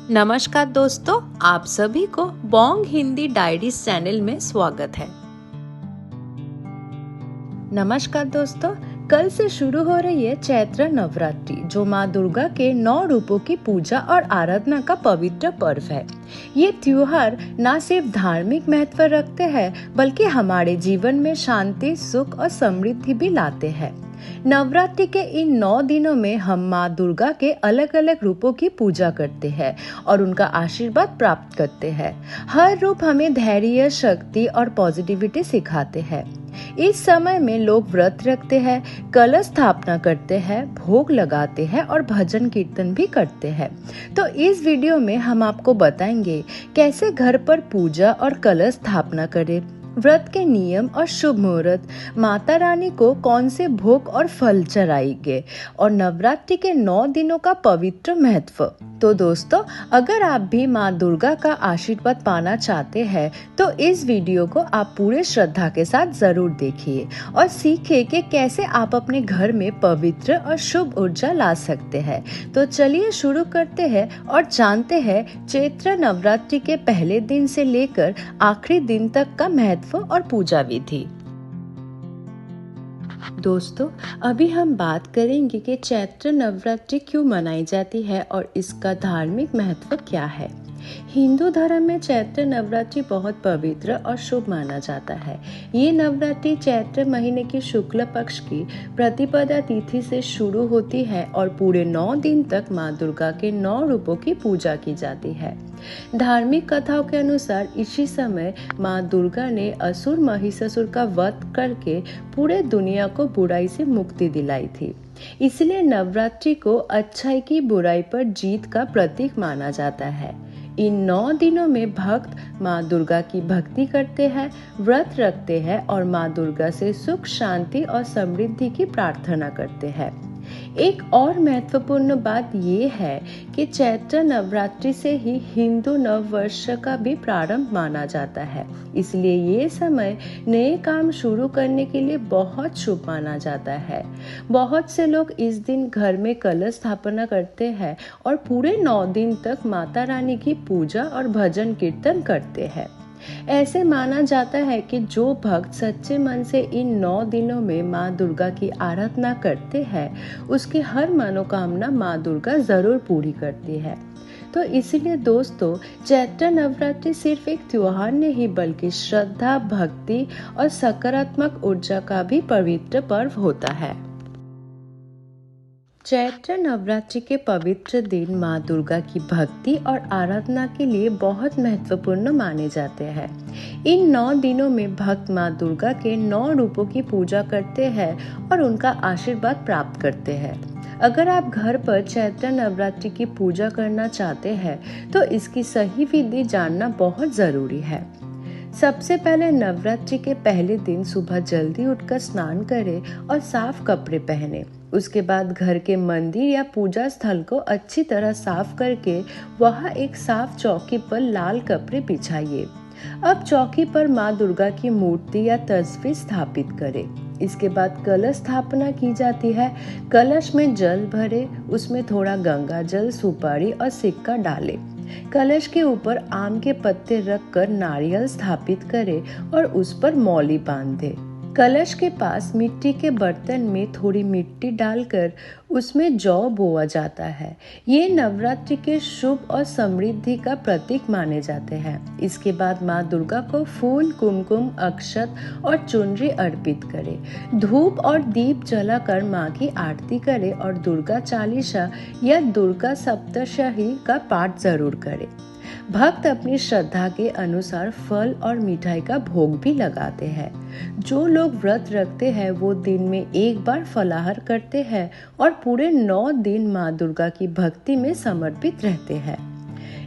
नमस्कार दोस्तों, आप सभी को बोंग हिंदी डायरीज चैनल में स्वागत है। नमस्कार दोस्तों, कल से शुरू हो रही है चैत्र नवरात्रि, जो माँ दुर्गा के 9 रूपों की पूजा और आराधना का पवित्र पर्व है। ये त्योहार न सिर्फ धार्मिक महत्व रखते हैं, बल्कि हमारे जीवन में शांति, सुख और समृद्धि भी लाते हैं। नवरात्रि के इन 9 दिनों में हम माँ दुर्गा के अलग अलग रूपों की पूजा करते हैं और उनका आशीर्वाद प्राप्त करते हैं। हर रूप हमें धैर्य, शक्ति और पॉजिटिविटी सिखाते हैं। इस समय में लोग व्रत रखते हैं, कलश स्थापना करते हैं, भोग लगाते हैं और भजन कीर्तन भी करते हैं। तो इस वीडियो में हम आपको बताएंगे कैसे घर पर पूजा और कलश स्थापना करें, व्रत के नियम और शुभ मुहूर्त, माता रानी को कौन से भोग और फल चढ़ाएंगे और नवरात्रि के 9 दिनों का पवित्र महत्व। तो दोस्तों, अगर आप भी माँ दुर्गा का आशीर्वाद पाना चाहते हैं तो इस वीडियो को आप पूरे श्रद्धा के साथ जरूर देखिए और सीखिए कि कैसे आप अपने घर में पवित्र और शुभ ऊर्जा ला सकते हैं। तो चलिए शुरू करते हैं और जानते हैं चैत्र नवरात्रि के पहले दिन से लेकर आखिरी दिन तक का महत्व और पूजा विधि। दोस्तों, अभी हम बात करेंगे कि चैत्र नवरात्रि क्यों मनाई जाती है और इसका धार्मिक महत्व क्या है। हिंदू धर्म में चैत्र नवरात्रि बहुत पवित्र और शुभ माना जाता है। ये नवरात्रि चैत्र महीने की शुक्ल पक्ष की प्रतिपदा तिथि से शुरू होती है और पूरे 9 दिन तक माँ दुर्गा के 9 रूपों की पूजा की जाती है। धार्मिक कथाओं के अनुसार इसी समय माँ दुर्गा ने असुर महिषासुर का वध करके पूरे दुनिया को बुराई से मुक्ति दिलाई थी। इसलिए नवरात्रि को अच्छाई की बुराई पर जीत का प्रतीक माना जाता है। इन 9 दिनों में भक्त माँ दुर्गा की भक्ति करते हैं, व्रत रखते हैं और माँ दुर्गा से सुख, शांति और समृद्धि की प्रार्थना करते हैं। एक और महत्वपूर्ण बात ये है कि चैत्र नवरात्रि से ही हिंदू नव वर्ष का भी प्रारंभ माना जाता है। इसलिए ये समय नए काम शुरू करने के लिए बहुत शुभ माना जाता है। बहुत से लोग इस दिन घर में कलश स्थापना करते हैं और पूरे 9 दिन तक माता रानी की पूजा और भजन कीर्तन करते हैं। ऐसे माना जाता है कि जो भक्त सच्चे मन से इन 9 दिनों में माँ दुर्गा की आराधना करते हैं, उसकी हर मनोकामना माँ दुर्गा जरूर पूरी करती है। तो इसलिए दोस्तों, चैत्र नवरात्रि सिर्फ एक त्योहार नहीं, बल्कि श्रद्धा, भक्ति और सकारात्मक ऊर्जा का भी पवित्र पर्व होता है। चैत्र नवरात्रि के पवित्र दिन माँ दुर्गा की भक्ति और आराधना के लिए बहुत महत्वपूर्ण माने जाते हैं। इन 9 दिनों में भक्त माँ दुर्गा के 9 रूपों की पूजा करते हैं और उनका आशीर्वाद प्राप्त करते हैं। अगर आप घर पर चैत्र नवरात्रि की पूजा करना चाहते हैं तो इसकी सही विधि जानना बहुत जरूरी है। सबसे पहले नवरात्रि के पहले दिन सुबह जल्दी उठकर स्नान करें और साफ कपड़े पहने। उसके बाद घर के मंदिर या पूजा स्थल को अच्छी तरह साफ करके वहां एक साफ चौकी पर लाल कपड़े बिछाइए। अब चौकी पर माँ दुर्गा की मूर्ति या तस्वीर स्थापित करें। इसके बाद कलश स्थापना की जाती है। कलश में जल भरे, उसमें थोड़ा गंगा जल, सुपारी और सिक्का डालें। कलश के ऊपर आम के पत्ते रखकर नारियल स्थापित करें और उस पर मौली बांध दें। कलश के पास मिट्टी के बर्तन में थोड़ी मिट्टी डालकर उसमें जौ बोया जाता है। ये नवरात्रि के शुभ और समृद्धि का प्रतीक माने जाते हैं। इसके बाद माँ दुर्गा को फूल, कुमकुम, अक्षत और चुनरी अर्पित करें। धूप और दीप जलाकर माँ की आरती करें और दुर्गा चालीसा या दुर्गा सप्तशती का पाठ जरूर करें। भक्त अपनी श्रद्धा के अनुसार फल और मिठाई का भोग भी लगाते हैं। जो लोग व्रत रखते हैं वो दिन में एक बार फलाहार करते हैं और पूरे 9 दिन माँ दुर्गा की भक्ति में समर्पित रहते हैं।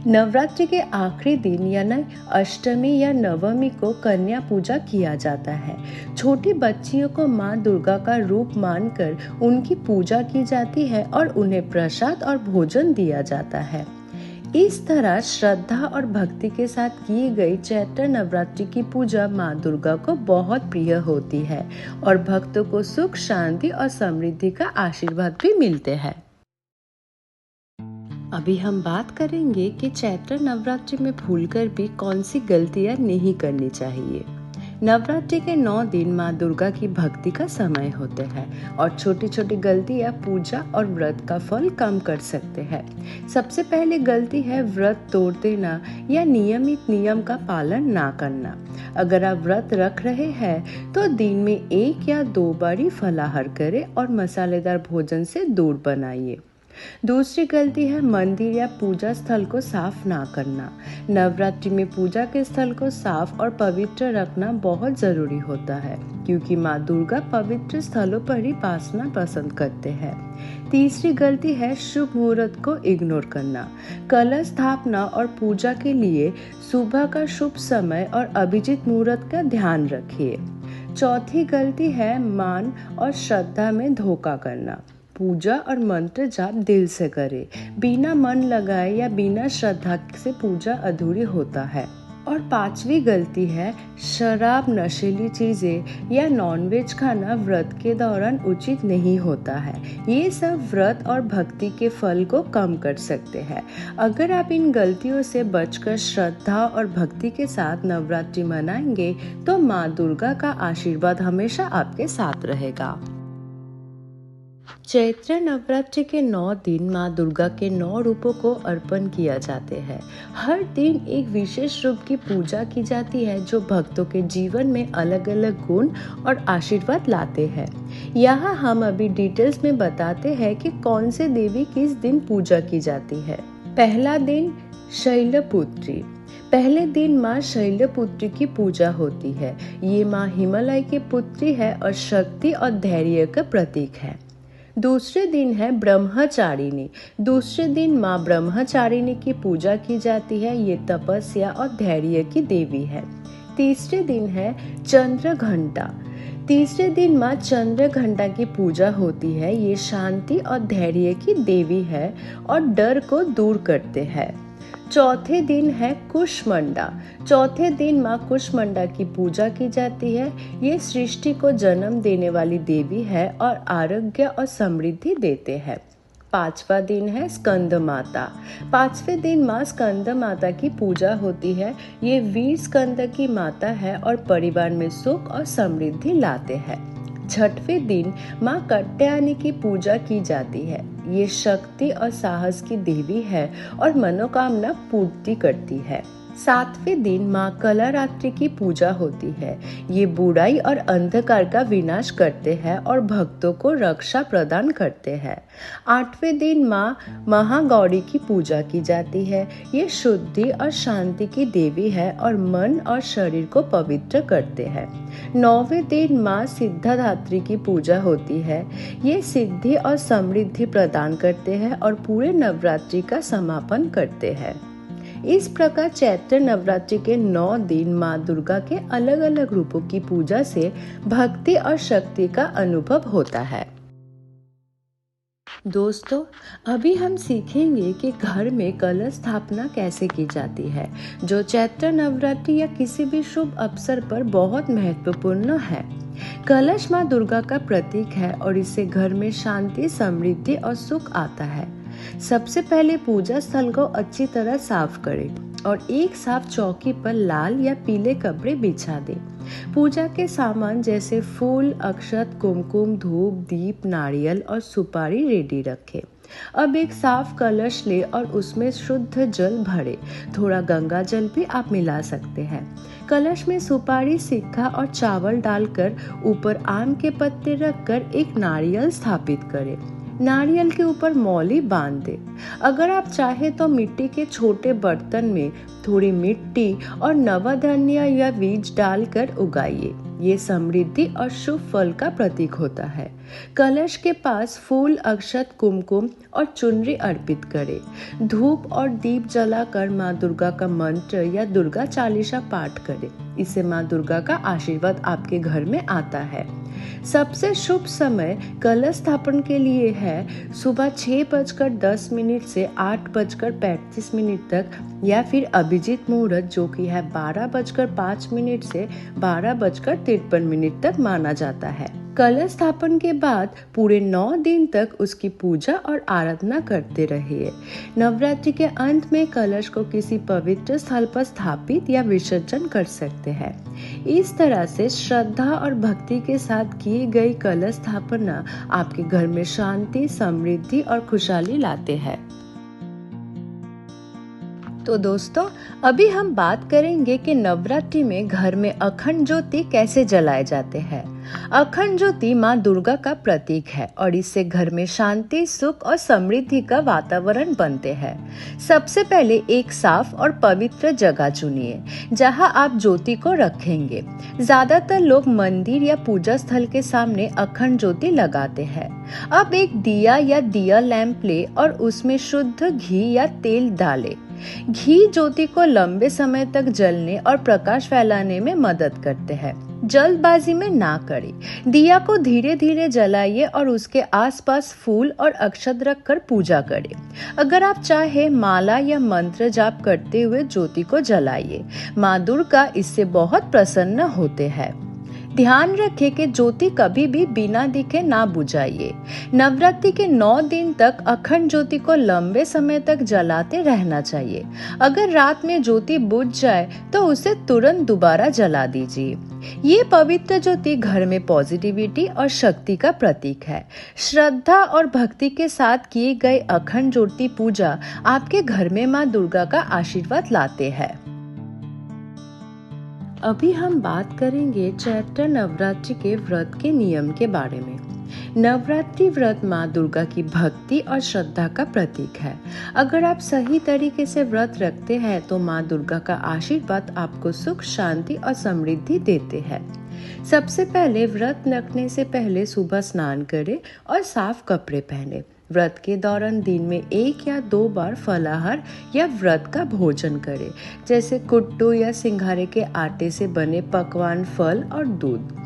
नवरात्रि के आखिरी दिन यानी अष्टमी या नवमी को कन्या पूजा किया जाता है। छोटी बच्चियों को माँ दुर्गा का रूप मानकर उनकी पूजा की जाती है और उन्हें प्रसाद और भोजन दिया जाता है। इस तरह श्रद्धा और भक्ति के साथ की गई चैत्र नवरात्रि की पूजा माँ दुर्गा को बहुत प्रिय होती है और भक्तों को सुख, शांति और समृद्धि का आशीर्वाद भी मिलते हैं। अभी हम बात करेंगे कि चैत्र नवरात्रि में भूलकर भी कौन सी गलतियां नहीं करनी चाहिए। नवरात्रि के 9 दिन माँ दुर्गा की भक्ति का समय होते हैं और छोटी छोटी गलतियां पूजा और व्रत का फल कम कर सकते हैं। सबसे पहले गलती है व्रत तोड़ देना या नियमित नियम का पालन ना करना। अगर आप व्रत रख रहे हैं तो दिन में 1 या 2 बार फलाहार करें और मसालेदार भोजन से दूर बनाइए। दूसरी गलती है मंदिर या पूजा स्थल को साफ ना करना। नवरात्रि में पूजा के स्थल को साफ और पवित्र रखना बहुत जरूरी होता है, क्योंकि माँ दुर्गा पवित्र स्थलों पर ही वासना पसंद करते हैं। तीसरी गलती है शुभ मुहूर्त को इग्नोर करना। कलश स्थापना और पूजा के लिए सुबह का शुभ समय और अभिजीत मुहूर्त का ध्यान रखिए। चौथी गलती है मान और श्रद्धा में धोखा करना। पूजा और मंत्र जाप दिल से करें, बिना मन लगाए या बिना श्रद्धा से पूजा अधूरी होता है। और पांचवी गलती है शराब, नशीली चीजें या नॉनवेज खाना व्रत के दौरान उचित नहीं होता है। ये सब व्रत और भक्ति के फल को कम कर सकते हैं। अगर आप इन गलतियों से बचकर श्रद्धा और भक्ति के साथ नवरात्रि मनाएंगे तो माँ दुर्गा का आशीर्वाद हमेशा आपके साथ रहेगा। चैत्र नवरात्रि के 9 दिन माँ दुर्गा के 9 रूपों को अर्पण किया जाते हैं। हर दिन एक विशेष रूप की पूजा की जाती है जो भक्तों के जीवन में अलग अलग गुण और आशीर्वाद लाते हैं। यहाँ हम अभी डिटेल्स में बताते हैं कि कौन से देवी किस दिन पूजा की जाती है। पहला दिन शैलपुत्री। पहले दिन माँ शैलपुत्री की पूजा होती है। ये माँ हिमालय की पुत्री है और शक्ति और धैर्य का प्रतीक है। दूसरे दिन है ब्रह्मचारिणी। दूसरे दिन माँ ब्रह्मचारिणी की पूजा की जाती है। ये तपस्या और धैर्य की देवी है। तीसरे दिन है चंद्रघंटा। तीसरे दिन माँ चंद्रघंटा की पूजा होती है। ये शांति और धैर्य की देवी है और डर को दूर करते हैं। चौथे दिन है कुष्मांडा। चौथे दिन माँ कुष्मांडा की पूजा की जाती है। ये सृष्टि को जन्म देने वाली देवी है और आरोग्य और समृद्धि देते हैं। पांचवा दिन है स्कंद माता। पांचवें दिन माँ स्कंद माता की पूजा होती है। ये वीर स्कंद की माता है और परिवार में सुख और समृद्धि लाते हैं। छठवें दिन माँ कात्यायनी की पूजा की जाती है। ये शक्ति और साहस की देवी है और मनोकामना पूर्ति करती है। सातवें दिन माँ कलारात्रि की पूजा होती है। ये बुराई और अंधकार का विनाश करते हैं और भक्तों को रक्षा प्रदान करते हैं। आठवें दिन माँ महागौरी की पूजा की जाती है। ये शुद्धि और शांति की देवी है और मन और शरीर को पवित्र करते हैं। नौवें दिन माँ सिद्धिदात्री की पूजा होती है। ये सिद्धि और समृद्धि प्रदान करते हैं और पूरे नवरात्रि का समापन करते हैं। इस प्रकार चैत्र नवरात्रि के 9 दिन माँ दुर्गा के अलग अलग रूपों की पूजा से भक्ति और शक्ति का अनुभव होता है। दोस्तों, अभी हम सीखेंगे कि घर में कलश स्थापना कैसे की जाती है, जो चैत्र नवरात्रि या किसी भी शुभ अवसर पर बहुत महत्वपूर्ण है। कलश माँ दुर्गा का प्रतीक है और इससे घर में शांति, समृद्धि और सुख आता है। सबसे पहले पूजा स्थल को अच्छी तरह साफ करें और एक साफ चौकी पर लाल या पीले कपड़े बिछा दें। पूजा के सामान जैसे फूल, अक्षत, कुमकुम, धूप, दीप, नारियल और सुपारी रेडी रखें। अब एक साफ कलश ले और उसमें शुद्ध जल भरे। थोड़ा गंगा जल भी आप मिला सकते हैं। कलश में सुपारी, सिक्का और चावल डालकर ऊपर आम के पत्ते रखकर एक नारियल स्थापित करें। नारियल के ऊपर मौली बांध दे। अगर आप चाहे तो मिट्टी के छोटे बर्तन में थोड़ी मिट्टी और नवधान्य या बीज डालकर उगाइए। ये समृद्धि और शुभ फल का प्रतीक होता है। कलश के पास फूल, अक्षत, कुमकुम और चुनरी अर्पित करें। धूप और दीप जलाकर माँ दुर्गा का मंत्र या दुर्गा चालीसा पाठ करें। इससे माँ दुर्गा का आशीर्वाद आपके घर में आता है। सबसे शुभ समय कलश स्थापन के लिए है सुबह 6:10 से 8:35 तक या फिर अभिजीत मुहूर्त जो कि है 12:05 से 12:53 तक माना जाता है। कलश स्थापन के बाद पूरे 9 दिन तक उसकी पूजा और आराधना करते रहिए। नवरात्रि के अंत में कलश को किसी पवित्र स्थल पर स्थापित या विसर्जन कर सकते हैं। इस तरह से श्रद्धा और भक्ति के साथ की गई कलश स्थापना आपके घर में शांति, समृद्धि और खुशहाली लाते हैं। तो दोस्तों, अभी हम बात करेंगे कि नवरात्रि में घर में अखंड ज्योति कैसे जलाए जाते हैं। अखंड ज्योति माँ दुर्गा का प्रतीक है और इससे घर में शांति, सुख और समृद्धि का वातावरण बनते हैं। सबसे पहले एक साफ और पवित्र जगह चुनिए जहां आप ज्योति को रखेंगे। ज्यादातर लोग मंदिर या पूजा स्थल के सामने अखंड ज्योति लगाते हैं। अब एक दिया या दिया लैंप ले और उसमें शुद्ध घी या तेल डालें। घी ज्योति को लंबे समय तक जलने और प्रकाश फैलाने में मदद करते हैं। जल्दबाजी में ना करें। दिया को धीरे धीरे जलाइए और उसके आसपास फूल और अक्षत रखकर पूजा करें। अगर आप चाहे माला या मंत्र जाप करते हुए ज्योति को जलाइए। माँ दुर्गा इससे बहुत प्रसन्न होते हैं। ध्यान रखें कि ज्योति कभी भी बिना दिखे ना बुझाइए। नवरात्रि के 9 दिन तक अखंड ज्योति को लंबे समय तक जलाते रहना चाहिए। अगर रात में ज्योति बुझ जाए तो उसे तुरंत दोबारा जला दीजिए। ये पवित्र ज्योति घर में पॉजिटिविटी और शक्ति का प्रतीक है। श्रद्धा और भक्ति के साथ किए गए अखंड ज्योति पूजा आपके घर में माँ दुर्गा का आशीर्वाद लाते हैं। अभी हम बात करेंगे चैत्र नवरात्रि के व्रत के नियम के बारे में। नवरात्रि व्रत माँ दुर्गा की भक्ति और श्रद्धा का प्रतीक है। अगर आप सही तरीके से व्रत रखते हैं तो माँ दुर्गा का आशीर्वाद आपको सुख, शांति और समृद्धि देते हैं। सबसे पहले व्रत रखने से पहले सुबह स्नान करें और साफ कपड़े पहने। व्रत के दौरान दिन में 1 या 2 बार फलाहार या व्रत का भोजन करें, जैसे कुट्टू या सिंघारे के आटे से बने पकवान, फल और दूध।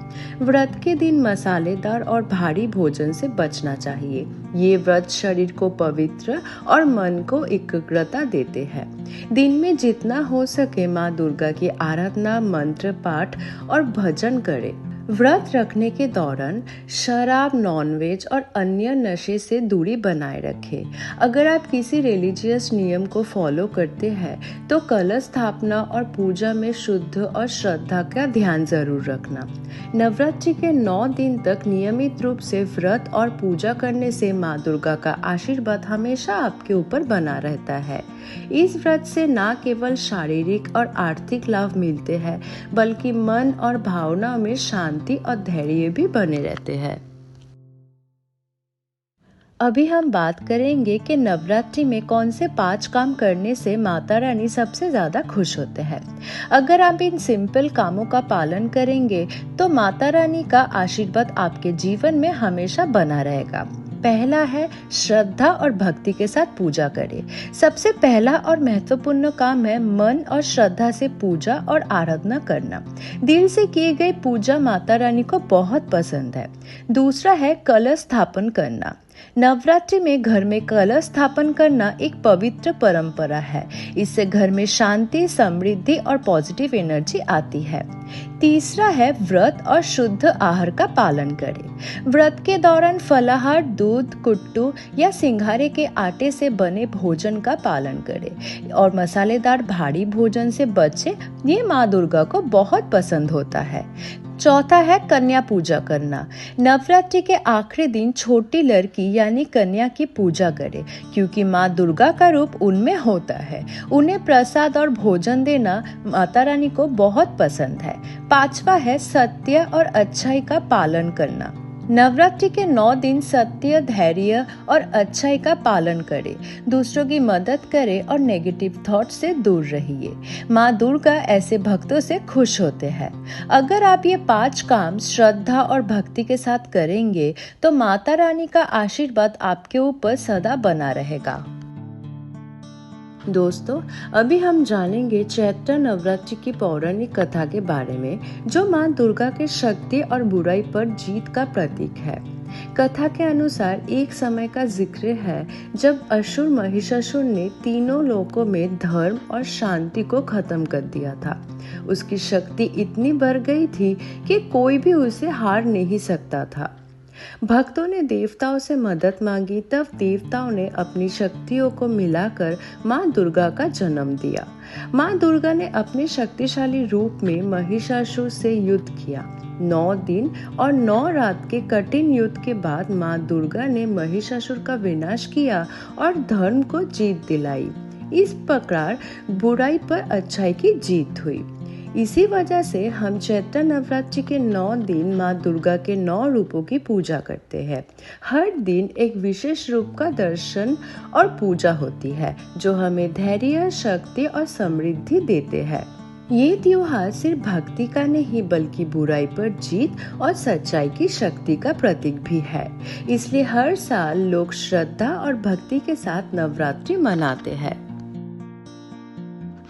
व्रत के दिन मसालेदार और भारी भोजन से बचना चाहिए। ये व्रत शरीर को पवित्र और मन को एकाग्रता देते हैं। दिन में जितना हो सके माँ दुर्गा की आराधना, मंत्र पाठ और भजन करें। व्रत रखने के दौरान शराब, नॉनवेज और अन्य नशे से दूरी बनाए रखें। अगर आप किसी रिलीजियस नियम को फॉलो करते हैं तो कलश स्थापना और पूजा में शुद्ध और श्रद्धा का ध्यान जरूर रखना। नवरात्रि के 9 दिन तक नियमित रूप से व्रत और पूजा करने से माँ दुर्गा का आशीर्वाद हमेशा आपके ऊपर बना रहता है। इस व्रत से न केवल शारीरिक और आर्थिक लाभ मिलते हैं बल्कि मन और भावना में शांति और धैर्य भी बने रहते हैं। अभी हम बात करेंगे कि नवरात्रि में कौन से 5 काम करने से माता रानी सबसे ज्यादा खुश होते हैं। अगर आप इन सिंपल कामों का पालन करेंगे तो माता रानी का आशीर्वाद आपके जीवन में हमेशा बना रहेगा। पहला है श्रद्धा और भक्ति के साथ पूजा करें। सबसे पहला और महत्वपूर्ण काम है मन और श्रद्धा से पूजा और आराधना करना। दिल से की गई पूजा माता रानी को बहुत पसंद है। दूसरा है कलश स्थापन करना। नवरात्रि में घर में कलश स्थापन करना एक पवित्र परंपरा है। इससे घर में शांति, समृद्धि और पॉजिटिव एनर्जी आती है। तीसरा है व्रत और शुद्ध आहार का पालन करें। व्रत के दौरान फलाहार, दूध, कुट्टू या सिंघारे के आटे से बने भोजन का पालन करें और मसालेदार भारी भोजन से बचें। ये माँ दुर्गा को बहुत पसंद होता है। चौथा है कन्या पूजा करना। नवरात्रि के आखिरी दिन छोटी लड़की यानी कन्या की पूजा करें, क्योंकि माँ दुर्गा का रूप उनमें होता है। उन्हें प्रसाद और भोजन देना माता रानी को बहुत पसंद है। पांचवा है सत्य और अच्छाई का पालन करना। नवरात्रि के 9 दिन सत्य, धैर्य और अच्छाई का पालन करें। दूसरों की मदद करें और नेगेटिव थॉट से दूर रहिए। माँ दुर्गा ऐसे भक्तों से खुश होते हैं। अगर आप ये 5 काम श्रद्धा और भक्ति के साथ करेंगे तो माता रानी का आशीर्वाद आपके ऊपर सदा बना रहेगा। दोस्तों, अभी हम जानेंगे चैत्र नवरात्रि की पौराणिक कथा के बारे में, जो माँ दुर्गा के शक्ति और बुराई पर जीत का प्रतीक है। कथा के अनुसार एक समय का जिक्र है जब असुर महिषासुर ने तीनों लोकों में धर्म और शांति को खत्म कर दिया था। उसकी शक्ति इतनी बढ़ गई थी कि कोई भी उसे हार नहीं सकता था। भक्तों ने देवताओं से मदद मांगी, तब देवताओं ने अपनी शक्तियों को मिलाकर माँ दुर्गा का जन्म दिया। माँ दुर्गा ने अपने शक्तिशाली रूप में महिषासुर से युद्ध किया। 9 दिन और 9 रात के कठिन युद्ध के बाद माँ दुर्गा ने महिषासुर का विनाश किया और धर्म को जीत दिलाई। इस प्रकार बुराई पर अच्छाई की जीत हुई। इसी वजह से हम चैत्र नवरात्रि के 9 दिन माँ दुर्गा के 9 रूपों की पूजा करते हैं। हर दिन एक विशेष रूप का दर्शन और पूजा होती है जो हमें धैर्य, शक्ति और समृद्धि देते हैं। ये त्योहार सिर्फ भक्ति का नहीं बल्कि बुराई पर जीत और सच्चाई की शक्ति का प्रतीक भी है। इसलिए हर साल लोग श्रद्धा और भक्ति के साथ नवरात्रि मनाते हैं।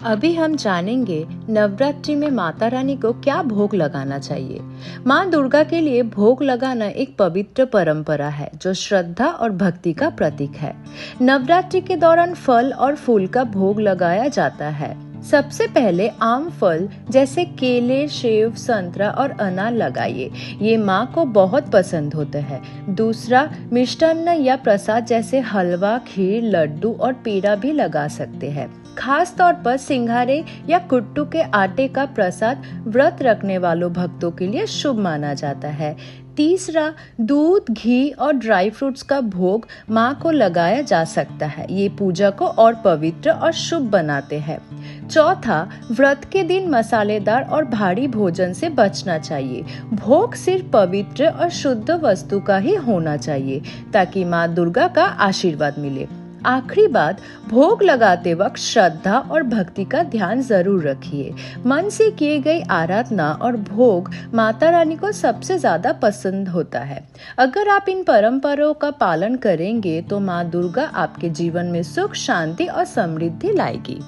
अभी हम जानेंगे नवरात्रि में माता रानी को क्या भोग लगाना चाहिए। माँ दुर्गा के लिए भोग लगाना एक पवित्र परंपरा है जो श्रद्धा और भक्ति का प्रतीक है। नवरात्रि के दौरान फल और फूल का भोग लगाया जाता है। सबसे पहले आम फल जैसे केले, सेब, संतरा और अनार लगाइए, ये माँ को बहुत पसंद होते हैं। दूसरा, मिष्टान्न या प्रसाद जैसे हलवा, खीर, लड्डू और पेड़ा भी लगा सकते हैं। खास तौर पर सिंघारे या कुट्टू के आटे का प्रसाद व्रत रखने वालों भक्तों के लिए शुभ माना जाता है। तीसरा, दूध, घी और ड्राई फ्रूट्स का भोग माँ को लगाया जा सकता है। ये पूजा को और पवित्र और शुभ बनाते हैं। चौथा, व्रत के दिन मसालेदार और भारी भोजन से बचना चाहिए। भोग सिर्फ पवित्र और शुद्ध वस्तु का ही होना चाहिए ताकि माँ दुर्गा का आशीर्वाद मिले। आखिरी बात, भोग लगाते वक्त श्रद्धा और भक्ति का ध्यान जरूर रखिए। मन से किए गई आराधना और भोग माता रानी को सबसे ज्यादा पसंद होता है। अगर आप इन परंपराओं का पालन करेंगे तो माँ दुर्गा आपके जीवन में सुख, शांति और समृद्धि लाएगी।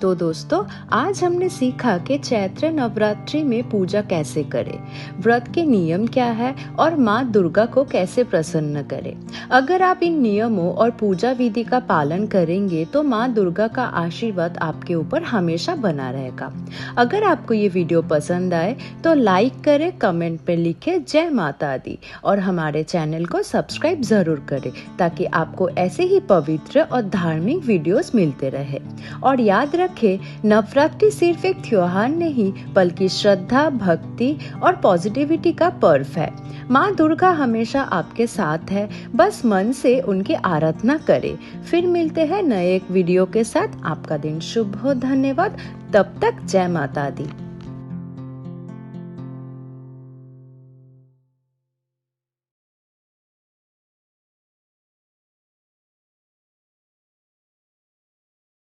तो दोस्तों, आज हमने सीखा कि चैत्र नवरात्रि में पूजा कैसे करें, व्रत के नियम क्या है और माँ दुर्गा को कैसे प्रसन्न करें। अगर आप इन नियमों और पूजा विधि का पालन करेंगे तो माँ दुर्गा का आशीर्वाद आपके ऊपर हमेशा बना रहेगा। अगर आपको ये वीडियो पसंद आए तो लाइक करें, कमेंट पे लिखें जय माता दी और हमारे चैनल को सब्सक्राइब जरूर करें ताकि आपको ऐसे ही पवित्र और धार्मिक वीडियोस मिलते रहे। और याद रखें, नवरात्रि सिर्फ एक त्योहार नहीं बल्कि श्रद्धा, भक्ति और पॉजिटिविटी का पर्व है। माँ दुर्गा हमेशा आपके साथ है, बस मन से उनकी आराधना करें। फिर मिलते हैं नए एक वीडियो के साथ। आपका दिन शुभ हो। धन्यवाद। तब तक जय माता दी।